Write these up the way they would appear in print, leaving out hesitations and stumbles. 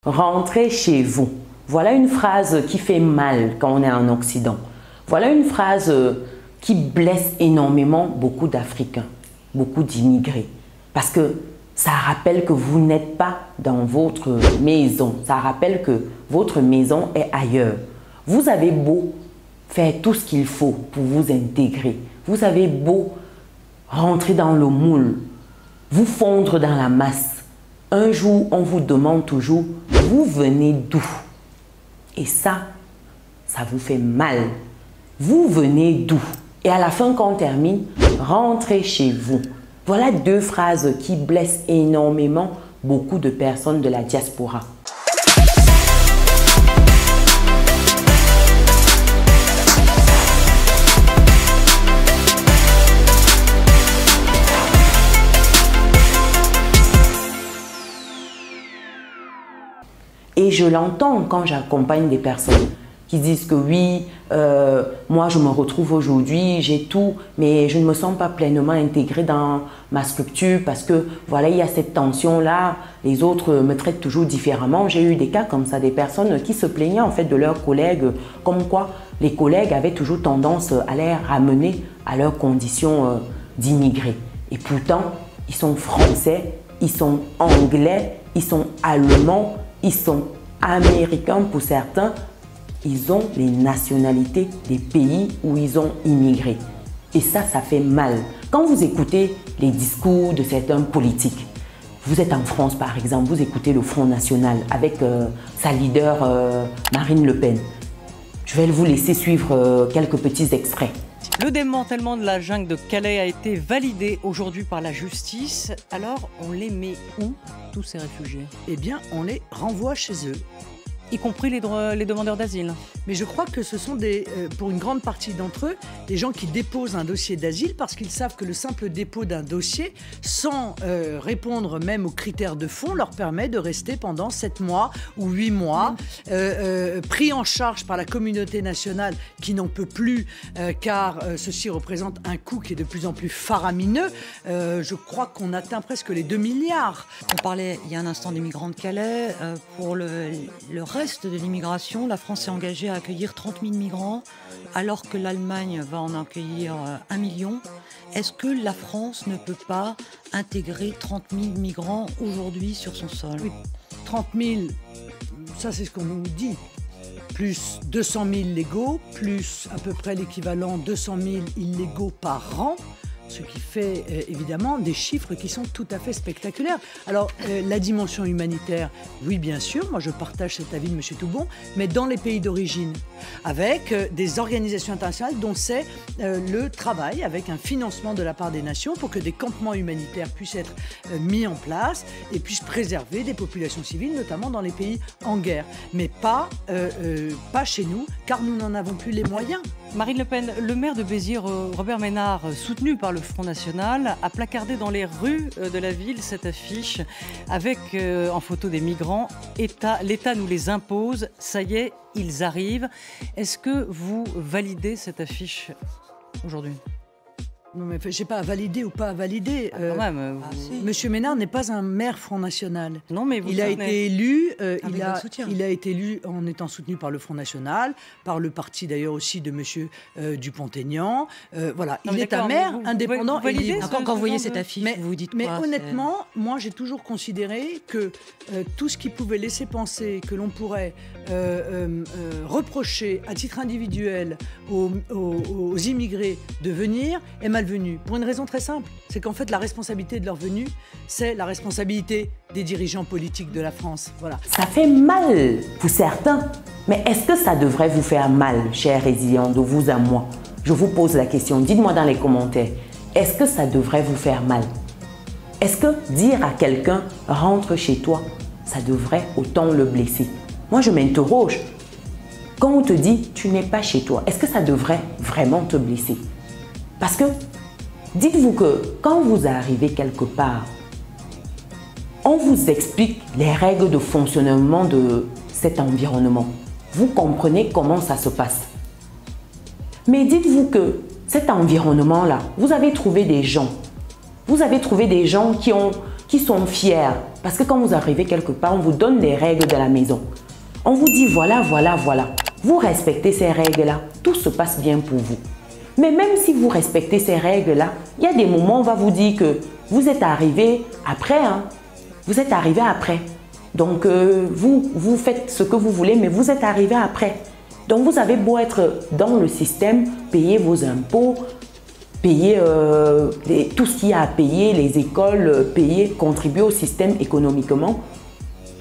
rentrez chez vous. Voilà une phrase qui fait mal quand on est en Occident. Voilà une phrase qui blesse énormément beaucoup d'Africains, beaucoup d'immigrés. Parce que ça rappelle que vous n'êtes pas dans votre maison. Ça rappelle que votre maison est ailleurs. Vous avez beau faire tout ce qu'il faut pour vous intégrer. Vous avez beau rentrer dans le moule, vous fondre dans la masse. Un jour, on vous demande toujours, vous venez d'où? Et ça vous fait mal. Vous venez d'où? Et à la fin, quand on termine, rentrez chez vous. Voilà deux phrases qui blessent énormément beaucoup de personnes de la diaspora. Et je l'entends quand j'accompagne des personnes qui disent que oui, moi je me retrouve aujourd'hui, j'ai tout, mais je ne me sens pas pleinement intégrée dans ma structure parce que voilà, il y a cette tension-là, les autres me traitent toujours différemment. J'ai eu des cas comme ça, des personnes qui se plaignaient en fait de leurs collègues, comme quoi les collègues avaient toujours tendance à les ramener à leurs conditions d'immigrés. Et pourtant, ils sont français, ils sont anglais, ils sont allemands, ils sont américains pour certains, ils ont les nationalités des pays où ils ont immigré. Et ça fait mal. Quand vous écoutez les discours de certains politiques, vous êtes en France par exemple, vous écoutez le Front National avec sa leader Marine Le Pen. Je vais vous laisser suivre quelques petits extraits. Le démantèlement de la jungle de Calais a été validé aujourd'hui par la justice. Alors, on les met où, tous ces réfugiés? Eh bien, on les renvoie chez eux. Y compris les demandeurs d'asile. Mais je crois que ce sont pour une grande partie d'entre eux, des gens qui déposent un dossier d'asile parce qu'ils savent que le simple dépôt d'un dossier, sans répondre même aux critères de fond, leur permet de rester pendant 7 mois ou 8 mois, pris en charge par la communauté nationale qui n'en peut plus, car ceci représente un coût qui est de plus en plus faramineux. Je crois qu'on atteint presque les 2 milliards. On parlait il y a un instant des migrants de Calais. Pour le reste de l'immigration, la France s'est engagée à accueillir 30 000 migrants, alors que l'Allemagne va en accueillir 1 million. Est-ce que la France ne peut pas intégrer 30 000 migrants aujourd'hui sur son sol? Oui, 30 000, ça c'est ce qu'on nous dit. Plus 200 000 légaux, plus à peu près l'équivalent 200 000 illégaux par an. Ce qui fait évidemment des chiffres qui sont tout à fait spectaculaires. Alors, la dimension humanitaire, oui bien sûr, moi je partage cet avis de M. Toubon, mais dans les pays d'origine, avec des organisations internationales dont c'est le travail, avec un financement de la part des nations pour que des campements humanitaires puissent être mis en place et puissent préserver des populations civiles, notamment dans les pays en guerre. Mais pas chez nous, car nous n'en avons plus les moyens. Marine Le Pen, le maire de Béziers, Robert Ménard, soutenu par le Front National, a placardé dans les rues de la ville cette affiche avec en photo des migrants. L'État nous les impose, ça y est, ils arrivent. Est-ce que vous validez cette affiche aujourd'hui? Non mais je n'ai pas à valider ou pas à valider. Monsieur Ménard n'est pas un maire Front National. Non, mais vous il a été élu. Il a été élu en étant soutenu par le Front National, par le parti d'ailleurs aussi de Monsieur Dupont-Aignan. Voilà, il est un maire indépendant et libre. Quand vous voyez cette affiche, vous vous dites quoi? Mais honnêtement, moi j'ai toujours considéré que tout ce qui pouvait laisser penser que l'on pourrait reprocher à titre individuel aux immigrés de venir est malvenu. Pour une raison très simple, c'est qu'en fait la responsabilité de leur venue, c'est la responsabilité des dirigeants politiques de la France. Voilà. Ça fait mal pour certains, mais est-ce que ça devrait vous faire mal, chers résilients, de vous à moi? Je vous pose la question, dites-moi dans les commentaires, est-ce que ça devrait vous faire mal? Est-ce que dire à quelqu'un « rentre chez toi », ça devrait autant le blesser? Moi je m'interroge, quand on te dit « tu n'es pas chez toi », est-ce que ça devrait vraiment te blesser? Parce que, dites-vous que quand vous arrivez quelque part, on vous explique les règles de fonctionnement de cet environnement. Vous comprenez comment ça se passe. Mais dites-vous que cet environnement-là, vous avez trouvé des gens. Vous avez trouvé des gens qui sont fiers Parce que quand vous arrivez quelque part, on vous donne des règles de la maison. On vous dit voilà, voilà, voilà. Vous respectez ces règles-là, tout se passe bien pour vous. Mais même si vous respectez ces règles-là, il y a des moments où on va vous dire que vous êtes arrivé après. Vous êtes arrivé après. Donc, vous faites ce que vous voulez, mais vous êtes arrivé après. Donc, vous avez beau être dans le système, payer vos impôts, payer tout ce qu'il y a à payer, les écoles, payer, contribuer au système économiquement,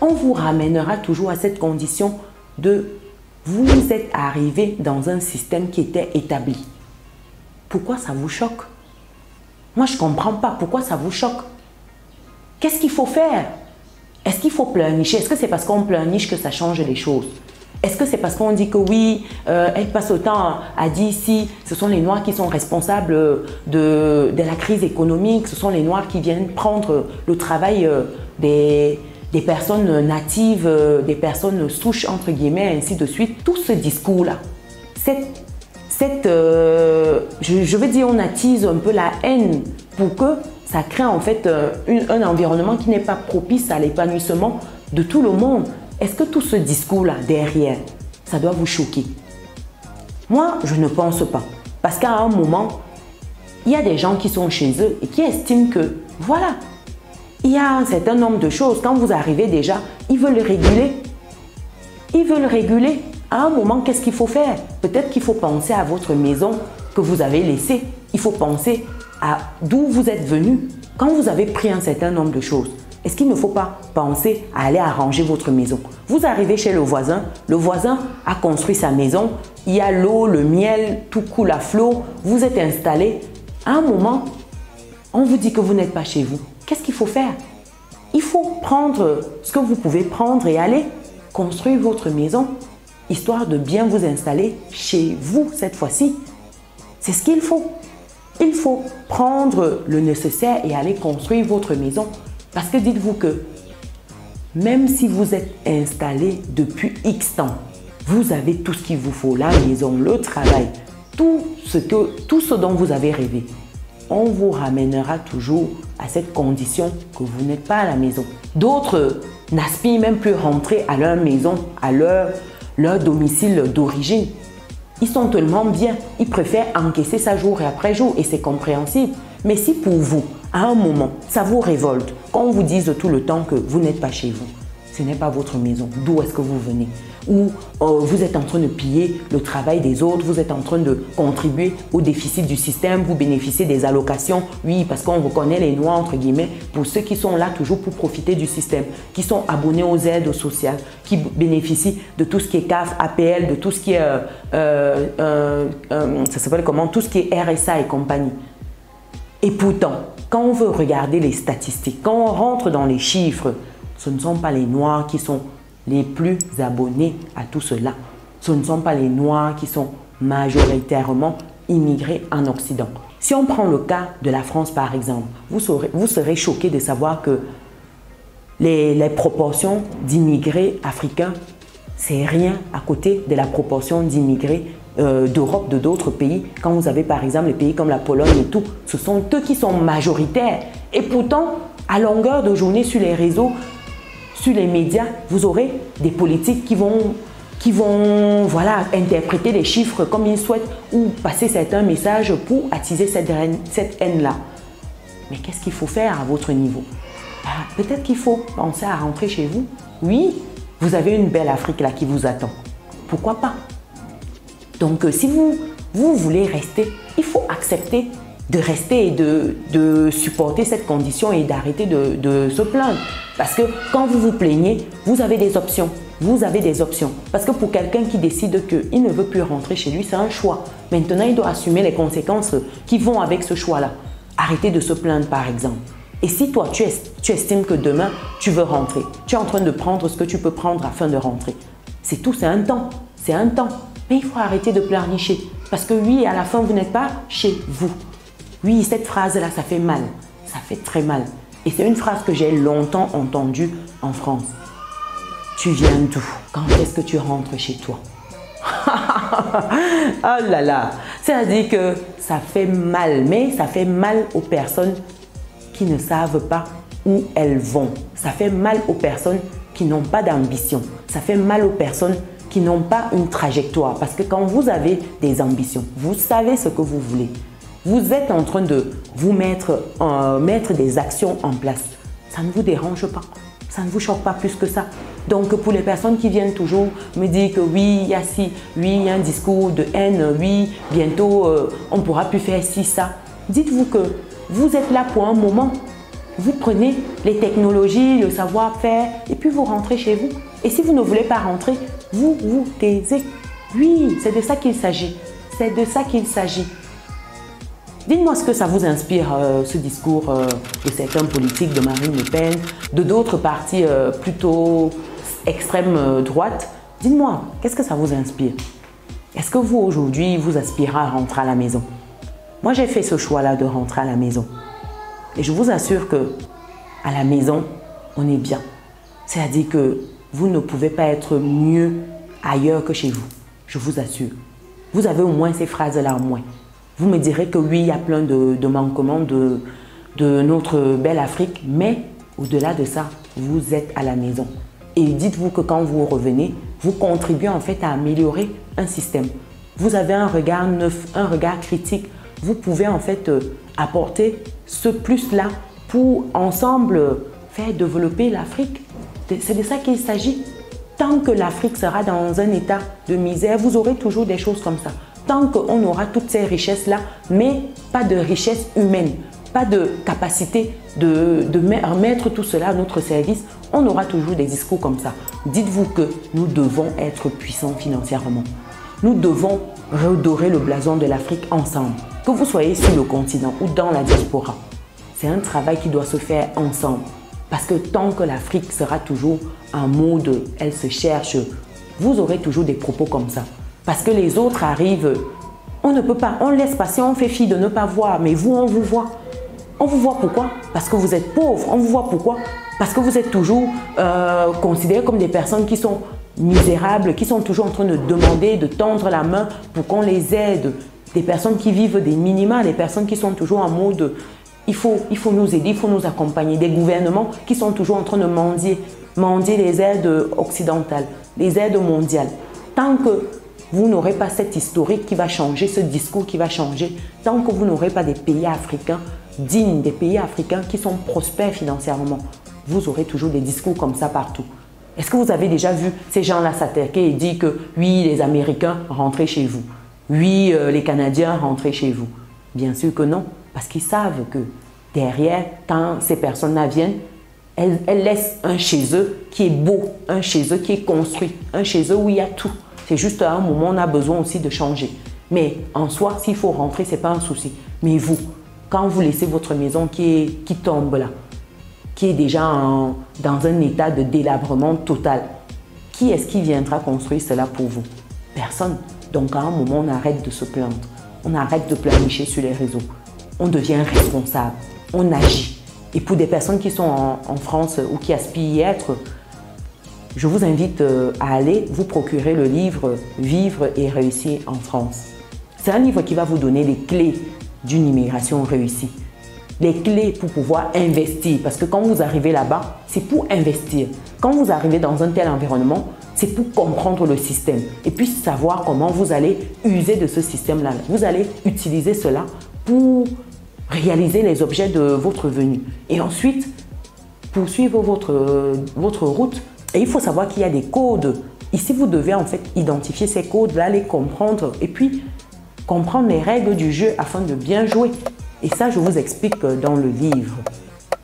on vous ramènera toujours à cette condition de vous êtes arrivé dans un système qui était établi. Pourquoi ça vous choque? Moi, je ne comprends pas pourquoi ça vous choque. Qu'est-ce qu'il faut faire? Est-ce qu'il faut pleurnicher? Est-ce que c'est parce qu'on pleurniche que ça change les choses? Est-ce que c'est parce qu'on dit que oui, elle passe autant à dire ici, ce sont les Noirs qui sont responsables de la crise économique, ce sont les Noirs qui viennent prendre le travail des personnes natives, des personnes souches, entre guillemets, ainsi de suite. Tout ce discours-là, je veux dire, on attise un peu la haine pour que ça crée en fait un environnement qui n'est pas propice à l'épanouissement de tout le monde. Est-ce que tout ce discours-là, derrière, ça doit vous choquer? Moi, je ne pense pas. Parce qu'à un moment, il y a des gens qui sont chez eux et qui estiment que, voilà, il y a un certain nombre de choses. Quand vous arrivez déjà, ils veulent réguler. Ils veulent réguler. À un moment, qu'est-ce qu'il faut faire? Peut-être qu'il faut penser à votre maison que vous avez laissée. Il faut penser à d'où vous êtes venu. Quand vous avez pris un certain nombre de choses, est-ce qu'il ne faut pas penser à aller arranger votre maison? Vous arrivez chez le voisin a construit sa maison, il y a l'eau, le miel, tout coule à flot, vous êtes installé. À un moment, on vous dit que vous n'êtes pas chez vous. Qu'est-ce qu'il faut faire? Il faut prendre ce que vous pouvez prendre et aller construire votre maison, histoire de bien vous installer chez vous cette fois-ci. C'est ce qu'il faut. Il faut prendre le nécessaire et aller construire votre maison. Parce que dites-vous que même si vous êtes installé depuis X temps, vous avez tout ce qu'il vous faut, la maison, le travail, tout ce dont vous avez rêvé. On vous ramènera toujours à cette condition que vous n'êtes pas à la maison. D'autres n'aspirent même plus rentrer à leur maison, à leur domicile d'origine. Ils sont tellement bien, ils préfèrent encaisser ça jour et après jour et c'est compréhensible. Mais si pour vous, à un moment, ça vous révolte, qu'on vous dise tout le temps que vous n'êtes pas chez vous, ce n'est pas votre maison, d'où est-ce que vous venez? Ou vous êtes en train de piller le travail des autres, vous êtes en train de contribuer au déficit du système, vous bénéficiez des allocations, oui, parce qu'on reconnaît les Noirs, entre guillemets, pour ceux qui sont là toujours pour profiter du système, qui sont abonnés aux aides sociales, qui bénéficient de tout ce qui est CAF, APL, de tout ce qui est, ça s'appelle comment, tout ce qui est RSA et compagnie. Et pourtant, quand on veut regarder les statistiques, quand on rentre dans les chiffres, ce ne sont pas les Noirs qui sont les plus abonnés à tout cela. Ce ne sont pas les Noirs qui sont majoritairement immigrés en Occident. Si on prend le cas de la France par exemple, vous serez choqués de savoir que les proportions d'immigrés africains, c'est rien à côté de la proportion d'immigrés d'Europe, de d'autres pays. Quand vous avez par exemple les pays comme la Pologne et tout, ce sont eux qui sont majoritaires. Et pourtant, à longueur de journée sur les réseaux, sur les médias, vous aurez des politiques qui vont voilà, interpréter les chiffres comme ils souhaitent ou passer certains messages pour attiser cette haine-là. Mais qu'est-ce qu'il faut faire à votre niveau? Peut-être qu'il faut penser à rentrer chez vous. Oui, vous avez une belle Afrique là qui vous attend. Pourquoi pas? Donc, si vous voulez rester, il faut accepter de rester et de supporter cette condition et d'arrêter de se plaindre. Parce que quand vous vous plaignez, vous avez des options. Vous avez des options. Parce que pour quelqu'un qui décide qu'il ne veut plus rentrer chez lui, c'est un choix. Maintenant, il doit assumer les conséquences qui vont avec ce choix-là. Arrêter de se plaindre, par exemple. Et si toi, tu estimes que demain, tu veux rentrer, tu es en train de prendre ce que tu peux prendre afin de rentrer. C'est tout, c'est un temps. C'est un temps. Mais il faut arrêter de pleurnicher. Parce que oui, à la fin, vous n'êtes pas chez vous. Oui, cette phrase-là, ça fait mal. Ça fait très mal. Et c'est une phrase que j'ai longtemps entendue en France. Tu viens d'où? Quand est-ce que tu rentres chez toi? Oh là là! C'est-à-dire que ça fait mal, mais ça fait mal aux personnes qui ne savent pas où elles vont. Ça fait mal aux personnes qui n'ont pas d'ambition. Ça fait mal aux personnes qui n'ont pas une trajectoire. Parce que quand vous avez des ambitions, vous savez ce que vous voulez. Vous êtes en train de vous mettre des actions en place. Ça ne vous dérange pas. Ça ne vous choque pas plus que ça. Donc, pour les personnes qui viennent toujours me dire que oui, il y a ci, oui, il y a un discours de haine, oui, bientôt, on ne pourra plus faire ci, ça. Dites-vous que vous êtes là pour un moment. Vous prenez les technologies, le savoir-faire et puis vous rentrez chez vous. Et si vous ne voulez pas rentrer, vous vous taisez. Oui, c'est de ça qu'il s'agit. C'est de ça qu'il s'agit. Dites-moi ce que ça vous inspire, ce discours de certains politiques, de Marine Le Pen, de d'autres partis plutôt extrême droite. Dites-moi, qu'est-ce que ça vous inspire? Est-ce que vous, aujourd'hui, vous aspirez à rentrer à la maison? Moi, j'ai fait ce choix-là de rentrer à la maison. Et je vous assure que à la maison, on est bien. C'est-à-dire que vous ne pouvez pas être mieux ailleurs que chez vous. Je vous assure. Vous avez au moins ces phrases-là en moins. Vous me direz que oui, il y a plein de manquements de notre belle Afrique, mais au-delà de ça, vous êtes à la maison. Et dites-vous que quand vous revenez, vous contribuez en fait à améliorer un système. Vous avez un regard neuf, un regard critique. Vous pouvez en fait apporter ce plus-là pour ensemble faire développer l'Afrique. C'est de ça qu'il s'agit. Tant que l'Afrique sera dans un état de misère, vous aurez toujours des choses comme ça. Tant qu'on aura toutes ces richesses-là, mais pas de richesse humaine, pas de capacité de mettre tout cela à notre service, on aura toujours des discours comme ça. Dites-vous que nous devons être puissants financièrement. Nous devons redorer le blason de l'Afrique ensemble. Que vous soyez sur le continent ou dans la diaspora, c'est un travail qui doit se faire ensemble. Parce que tant que l'Afrique sera toujours en mode « elle se cherche », vous aurez toujours des propos comme ça. Parce que les autres arrivent, on ne peut pas, on laisse passer, on fait fi de ne pas voir. Mais vous, on vous voit. On vous voit pourquoi? Parce que vous êtes pauvre. On vous voit pourquoi? Parce que vous êtes toujours considérés comme des personnes qui sont misérables, qui sont toujours en train de demander, de tendre la main pour qu'on les aide. Des personnes qui vivent des minima, des personnes qui sont toujours en mode il faut nous aider, il faut nous accompagner. Des gouvernements qui sont toujours en train de mendier les aides occidentales, les aides mondiales. Tant que vous n'aurez pas cette historique qui va changer, ce discours qui va changer, tant que vous n'aurez pas des pays africains dignes, des pays africains qui sont prospères financièrement, vous aurez toujours des discours comme ça partout. Est-ce que vous avez déjà vu ces gens-là s'attaquer et dire que oui, les Américains, rentrez chez vous. Oui, les Canadiens, rentrez chez vous. Bien sûr que non, parce qu'ils savent que derrière, quand ces personnes-là viennent, elles laissent un chez eux qui est beau, un chez eux qui est construit, un chez eux où il y a tout. C'est juste à un moment, on a besoin aussi de changer. Mais en soi, s'il faut rentrer, ce n'est pas un souci. Mais vous, quand vous laissez votre maison qui tombe là, qui est déjà dans un état de délabrement total, qui est-ce qui viendra construire cela pour vous? Personne. Donc à un moment, on arrête de se plaindre. On arrête de pleurnicher sur les réseaux. On devient responsable. On agit. Et pour des personnes qui sont en France ou qui aspirent y être, je vous invite à aller vous procurer le livre « Vivre et réussir en France ». C'est un livre qui va vous donner les clés d'une immigration réussie. Les clés pour pouvoir investir. Parce que quand vous arrivez là-bas, c'est pour investir. Quand vous arrivez dans un tel environnement, c'est pour comprendre le système et puis savoir comment vous allez user de ce système-là. Vous allez utiliser cela pour réaliser les objets de votre venue. Et ensuite, poursuivre votre route. Et il faut savoir qu'il y a des codes. Ici, vous devez en fait identifier ces codes-là, les comprendre et puis comprendre les règles du jeu afin de bien jouer. Et ça, je vous explique dans le livre.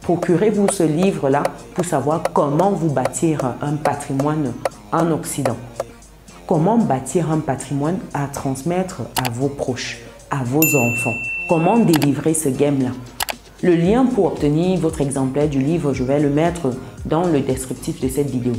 Procurez-vous ce livre-là pour savoir comment vous bâtir un patrimoine en Occident. Comment bâtir un patrimoine à transmettre à vos proches, à vos enfants. Comment délivrer ce game-là. Le lien pour obtenir votre exemplaire du livre, je vais le mettre dans le descriptif de cette vidéo.